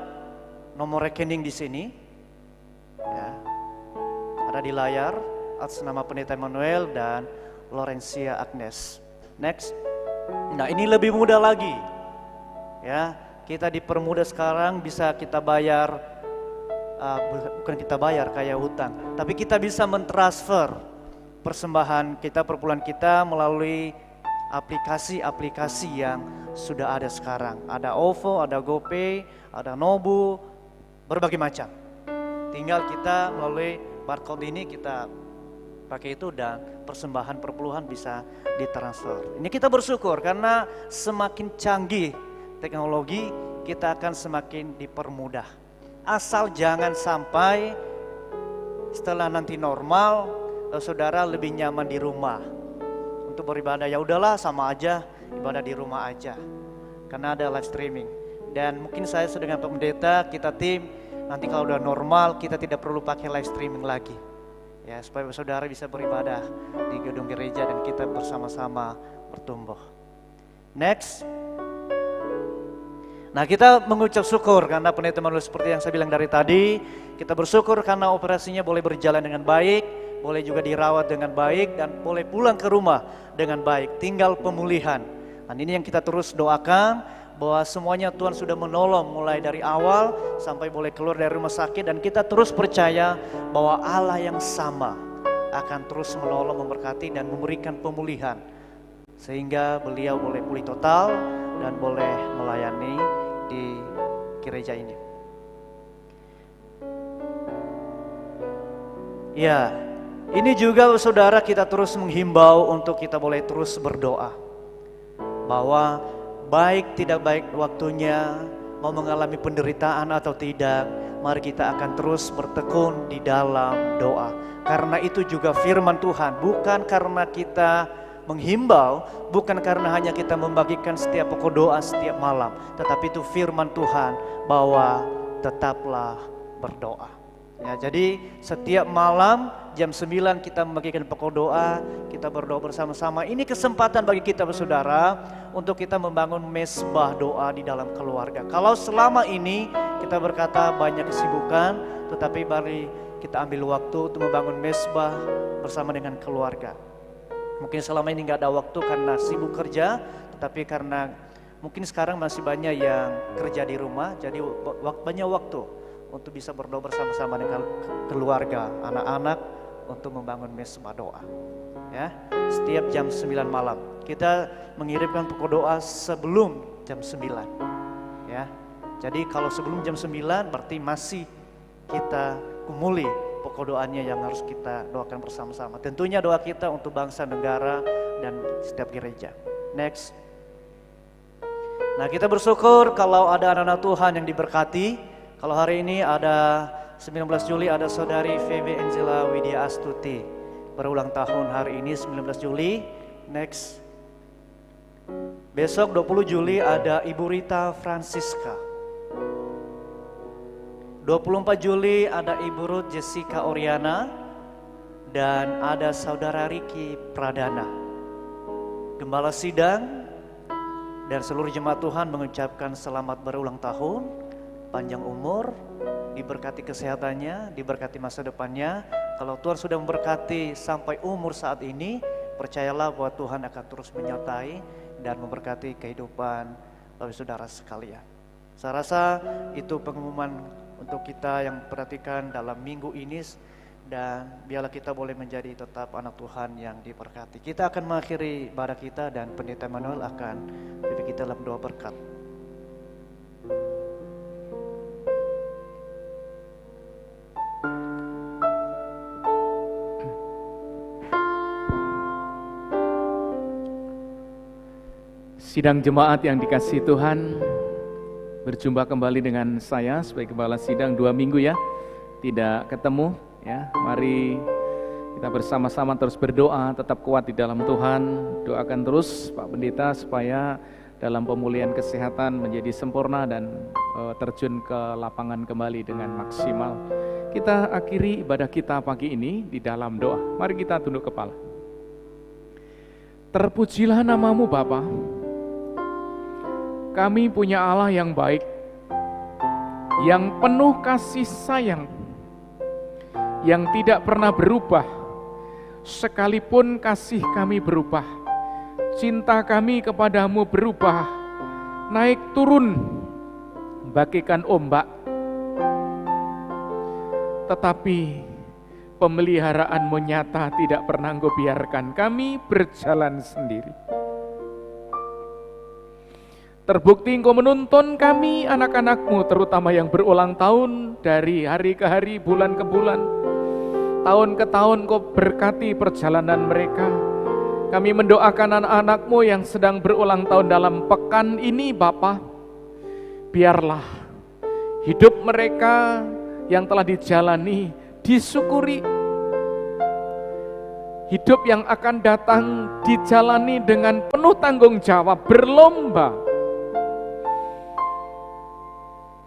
nomor rekening di sini, ya, ada di layar atas nama Pendeta Emmanuel dan Lorencia Agnes. Next. Nah, ini lebih mudah lagi, ya, kita dipermudah sekarang, bisa kita bayar. Bukan kita bayar kayak hutang, tapi kita bisa mentransfer persembahan kita, perpuluhan kita melalui aplikasi-aplikasi yang sudah ada sekarang. Ada OVO, ada GoPay, ada Nobu, berbagai macam. Tinggal kita melalui barcode ini kita pakai itu dan persembahan perpuluhan bisa ditransfer. Ini kita bersyukur karena semakin canggih teknologi, kita akan semakin dipermudah. Asal jangan sampai setelah nanti normal, saudara lebih nyaman di rumah untuk beribadah. Ya udahlah, sama aja ibadah di rumah aja, karena ada live streaming. Dan mungkin saya dengan Pak Pendeta, kita tim, nanti kalau udah normal kita tidak perlu pakai live streaming lagi, ya, supaya saudara bisa beribadah di gedung gereja dan kita bersama-sama bertumbuh. Next. Nah, kita mengucap syukur karena Pendeta Emmanuel seperti yang saya bilang dari tadi, kita bersyukur karena operasinya boleh berjalan dengan baik, boleh juga dirawat dengan baik, dan boleh pulang ke rumah dengan baik, tinggal pemulihan. Dan ini yang kita terus doakan, bahwa semuanya Tuhan sudah menolong mulai dari awal sampai boleh keluar dari rumah sakit, dan kita terus percaya bahwa Allah yang sama akan terus menolong, memberkati, dan memberikan pemulihan sehingga beliau boleh pulih total dan boleh melayani di gereja ini. Ya, ini juga saudara kita terus menghimbau untuk kita boleh terus berdoa bahwa baik tidak baik waktunya, mau mengalami penderitaan atau tidak, mari kita akan terus bertekun di dalam doa. Karena itu juga firman Tuhan, bukan karena kita menghimbau, bukan karena hanya kita membagikan setiap pokok doa setiap malam, tetapi itu firman Tuhan bahwa tetaplah berdoa. Ya, jadi setiap malam jam 9 kita membagikan pokok doa, kita berdoa bersama-sama. Ini kesempatan bagi kita saudara untuk kita membangun mesbah doa di dalam keluarga. Kalau selama ini kita berkata banyak kesibukan, tetapi mari kita ambil waktu untuk membangun mesbah bersama dengan keluarga. Mungkin selama ini gak ada waktu karena sibuk kerja, tetapi karena mungkin sekarang masih banyak yang kerja di rumah, jadi banyak waktu untuk bisa berdoa bersama-sama dengan keluarga, anak-anak, untuk membangun mesbah doa. Ya, setiap jam 9 malam kita mengirimkan pokok doa sebelum jam 9. Ya, jadi kalau sebelum jam 9 berarti masih kita kumuli pokok doanya yang harus kita doakan bersama-sama. Tentunya doa kita untuk bangsa, negara, dan setiap gereja. Next. Nah, kita bersyukur kalau ada anak-anak Tuhan yang diberkati. Kalau hari ini ada 19 Juli ada saudari VB Angela Widya Astuti berulang tahun hari ini 19 Juli. Next. Besok 20 Juli ada Ibu Rita Francisca. 24 Juli ada Ibu Ruth Jessica Oriana dan ada Saudara Riki Pradana. Gembala sidang dan seluruh jemaat Tuhan mengucapkan selamat berulang tahun, panjang umur, diberkati kesehatannya, diberkati masa depannya. Kalau Tuhan sudah memberkati sampai umur saat ini, percayalah bahwa Tuhan akan terus menyertai dan memberkati kehidupan Bapak Saudara sekalian. Saya rasa itu pengumuman untuk kita yang perhatikan dalam minggu ini, dan biarlah kita boleh menjadi tetap anak Tuhan yang diberkati. Kita akan mengakhiri ibadah kita dan Pendeta Emmanuel akan pimpin kita dalam doa berkat. Sidang jemaat yang dikasihi Tuhan, berjumpa kembali dengan saya sebagai kepala sidang 2 minggu ya, tidak ketemu ya. Mari kita bersama-sama terus berdoa, tetap kuat di dalam Tuhan. Doakan terus Pak Pendeta supaya dalam pemulihan kesehatan menjadi sempurna dan terjun ke lapangan kembali dengan maksimal. Kita akhiri ibadah kita pagi ini di dalam doa. Mari kita tunduk kepala. Terpujilah namamu Bapa. Kami punya Allah yang baik, yang penuh kasih sayang, yang tidak pernah berubah. Sekalipun kasih kami berubah, cinta kami kepadamu berubah, naik turun bagaikan ombak. Tetapi pemeliharaanmu nyata, tidak pernah Engkau biarkan kami berjalan sendiri. Terbukti Engkau menuntun kami anak-anakmu, terutama yang berulang tahun, dari hari ke hari, bulan ke bulan, tahun ke tahun. Engkau berkati perjalanan mereka. Kami mendoakan anak-anakmu yang sedang berulang tahun dalam pekan ini Bapa. Biarlah hidup mereka yang telah dijalani disyukuri. Hidup yang akan datang dijalani dengan penuh tanggung jawab, berlomba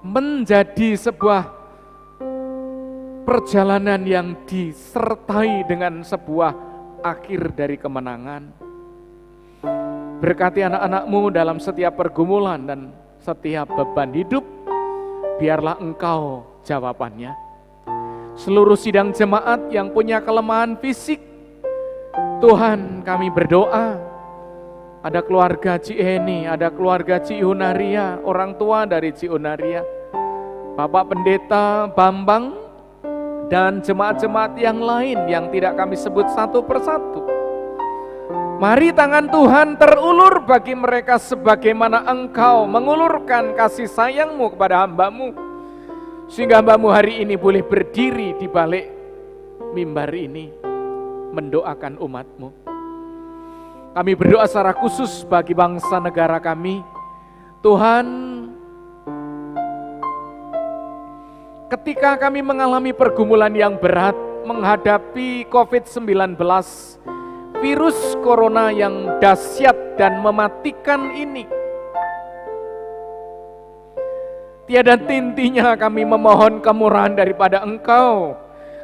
menjadi sebuah perjalanan yang disertai dengan sebuah akhir dari kemenangan. Berkati anak-anakmu dalam setiap pergumulan dan setiap beban hidup, biarlah Engkau jawabannya. Seluruh sidang jemaat yang punya kelemahan fisik, Tuhan kami berdoa, ada keluarga Ci Heni, ada keluarga Ci Hunaria, orang tua dari Ci Hunaria, Bapak Pendeta Bambang, dan jemaat-jemaat yang lain yang tidak kami sebut satu persatu. Mari tangan Tuhan terulur bagi mereka sebagaimana Engkau mengulurkan kasih sayang-Mu kepada hamba-Mu, sehingga hamba-Mu hari ini boleh berdiri di balik mimbar ini mendoakan umat-Mu. Kami berdoa secara khusus bagi bangsa negara kami. Tuhan, ketika kami mengalami pergumulan yang berat menghadapi COVID-19, virus corona yang dahsyat dan mematikan ini, tiada tintinya kami memohon kemurahan daripada Engkau,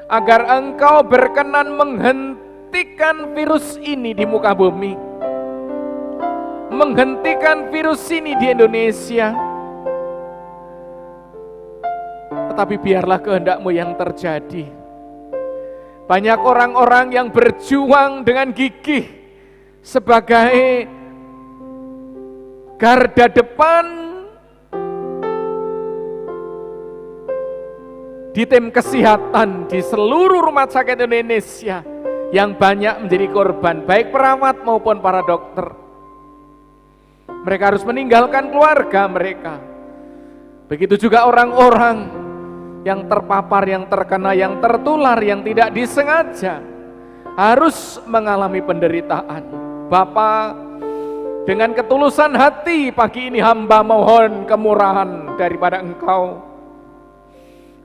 agar Engkau berkenan menghentikan virus ini di muka bumi, menghentikan virus ini di Indonesia. Tetapi biarlah kehendak-Mu yang terjadi. Banyak orang-orang yang berjuang dengan gigih sebagai garda depan di tim kesehatan di seluruh rumah sakit Indonesia, yang banyak menjadi korban, baik perawat maupun para dokter. Mereka harus meninggalkan keluarga mereka. Begitu juga orang-orang yang terpapar, yang terkena, yang tertular, yang tidak disengaja, harus mengalami penderitaan. Bapa, dengan ketulusan hati pagi ini hamba mohon kemurahan daripada Engkau.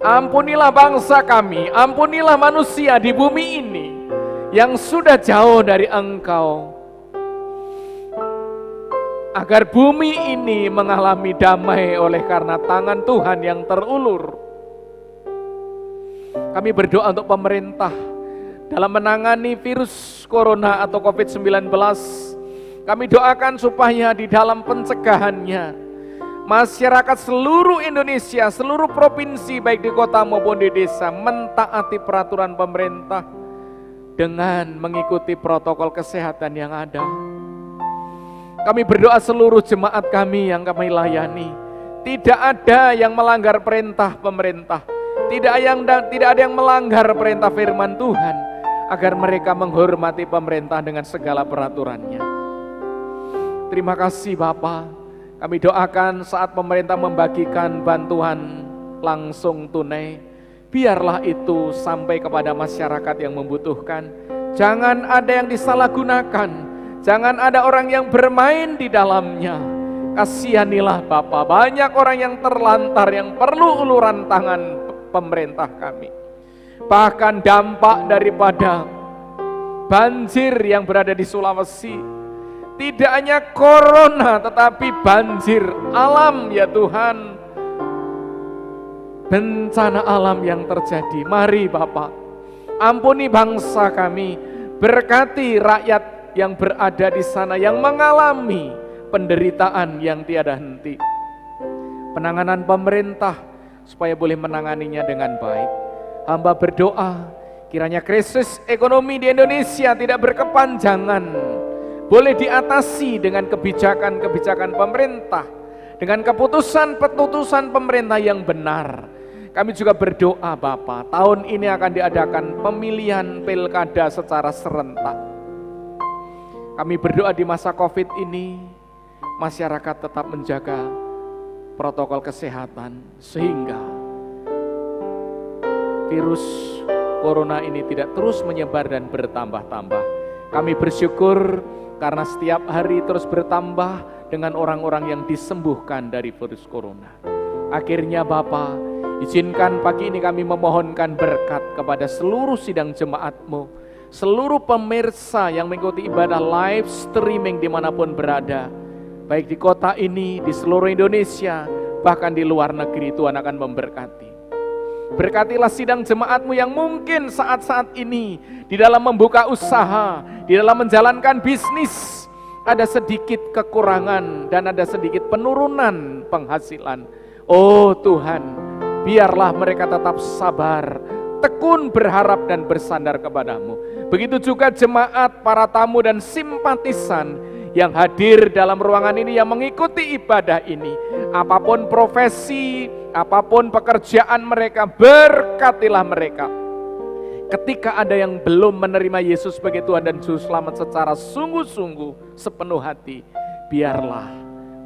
Ampunilah bangsa kami, ampunilah manusia di bumi ini yang sudah jauh dari Engkau, agar bumi ini mengalami damai oleh karena tangan Tuhan yang terulur. Kami berdoa untuk pemerintah dalam menangani virus corona atau COVID-19. Kami doakan supaya di dalam pencegahannya, masyarakat seluruh Indonesia, seluruh provinsi baik di kota maupun di desa mentaati peraturan pemerintah dengan mengikuti protokol kesehatan yang ada. Kami berdoa seluruh jemaat kami yang kami layani, tidak ada yang melanggar perintah pemerintah, tidak ada yang melanggar perintah firman Tuhan, agar mereka menghormati pemerintah dengan segala peraturannya. Terima kasih Bapa. Kami doakan saat pemerintah membagikan bantuan langsung tunai, biarlah itu sampai kepada masyarakat yang membutuhkan. Jangan ada yang disalahgunakan, Jangan ada orang yang bermain di dalamnya. Kasihanilah Bapa, banyak orang yang terlantar yang perlu uluran tangan pemerintah kami. Bahkan dampak daripada banjir yang berada di Sulawesi, tidak hanya corona tetapi banjir alam ya Tuhan, bencana alam yang terjadi. Mari Bapa, ampuni bangsa kami, berkati rakyat yang berada di sana yang mengalami penderitaan yang tiada henti. Penanganan pemerintah supaya boleh menanganinya dengan baik. Hamba berdoa kiranya krisis ekonomi di Indonesia tidak berkepanjangan, boleh diatasi dengan kebijakan-kebijakan pemerintah, dengan keputusan-keputusan pemerintah yang benar. Kami juga berdoa Bapa, tahun ini akan diadakan pemilihan pilkada secara serentak. Kami berdoa di masa Covid ini, masyarakat tetap menjaga protokol kesehatan sehingga virus corona ini tidak terus menyebar dan bertambah-tambah. Kami bersyukur karena setiap hari terus bertambah dengan orang-orang yang disembuhkan dari virus corona. Akhirnya Bapa, izinkan pagi ini kami memohonkan berkat kepada seluruh sidang jemaat-Mu, seluruh pemirsa yang mengikuti ibadah live streaming dimanapun berada, baik di kota ini, di seluruh Indonesia, bahkan di luar negeri. Tuhan akan memberkati. Berkatilah sidang jemaat-Mu yang mungkin saat-saat ini di dalam membuka usaha, di dalam menjalankan bisnis, ada sedikit kekurangan dan ada sedikit penurunan penghasilan. Oh Tuhan, biarlah mereka tetap sabar, tekun berharap dan bersandar kepadamu. Begitu juga jemaat, para tamu dan simpatisan yang hadir dalam ruangan ini, yang mengikuti ibadah ini. Apapun profesi, apapun pekerjaan mereka, berkatilah mereka. Ketika ada yang belum menerima Yesus sebagai Tuhan dan Juru Selamat secara sungguh-sungguh, sepenuh hati, biarlah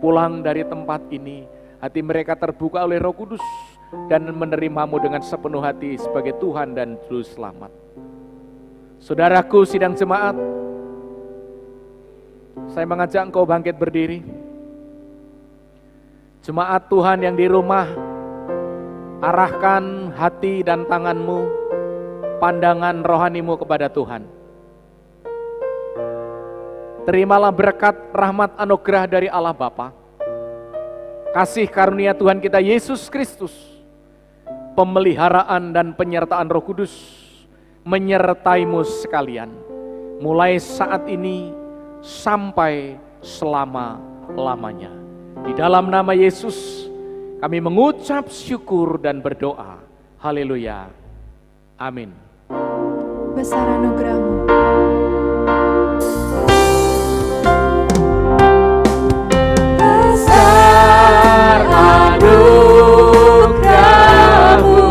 pulang dari tempat ini, hati mereka terbuka oleh Roh Kudus dan menerimamu dengan sepenuh hati sebagai Tuhan dan Juru Selamat. Saudaraku sidang jemaat, saya mengajak engkau bangkit berdiri. Jemaat Tuhan yang di rumah, arahkan hati dan tanganmu, pandangan rohanimu kepada Tuhan. Terimalah berkat rahmat anugerah dari Allah Bapa, kasih karunia Tuhan kita Yesus Kristus, pemeliharaan dan penyertaan Roh Kudus menyertaimu sekalian, mulai saat ini sampai selama-lamanya. Di dalam nama Yesus kami mengucap syukur dan berdoa. Haleluya. Amin. Besar anugerah-Mu. Besar anugerah-Mu,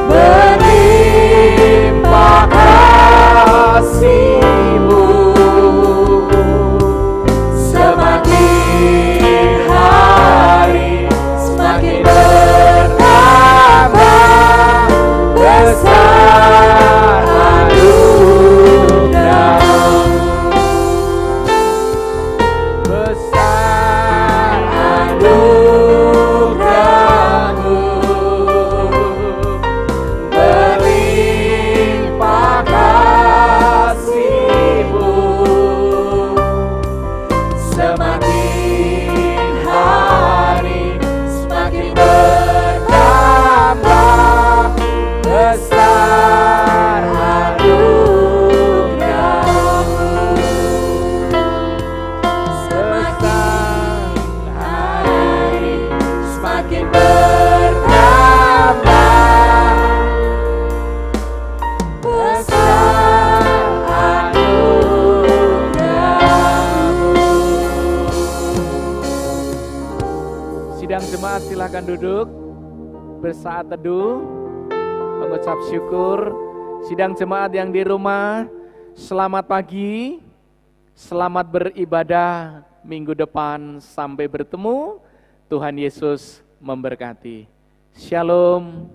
berlimpah kasih-Mu, semakin hari semakin bertambah. Besar anugerah-Mu, besar anugerah-Mu, berlimpah kasih-Mu, semakin hari semakin bertambah. Besar anugerah-Mu, semakin hari semakin bertambah. Besar anugerah-Mu. Sidang jemaat silakan duduk, bersaat teduh, mengucap syukur. Sidang jemaat yang di rumah, selamat pagi, selamat beribadah minggu depan, sampai bertemu. Tuhan Yesus memberkati. Shalom.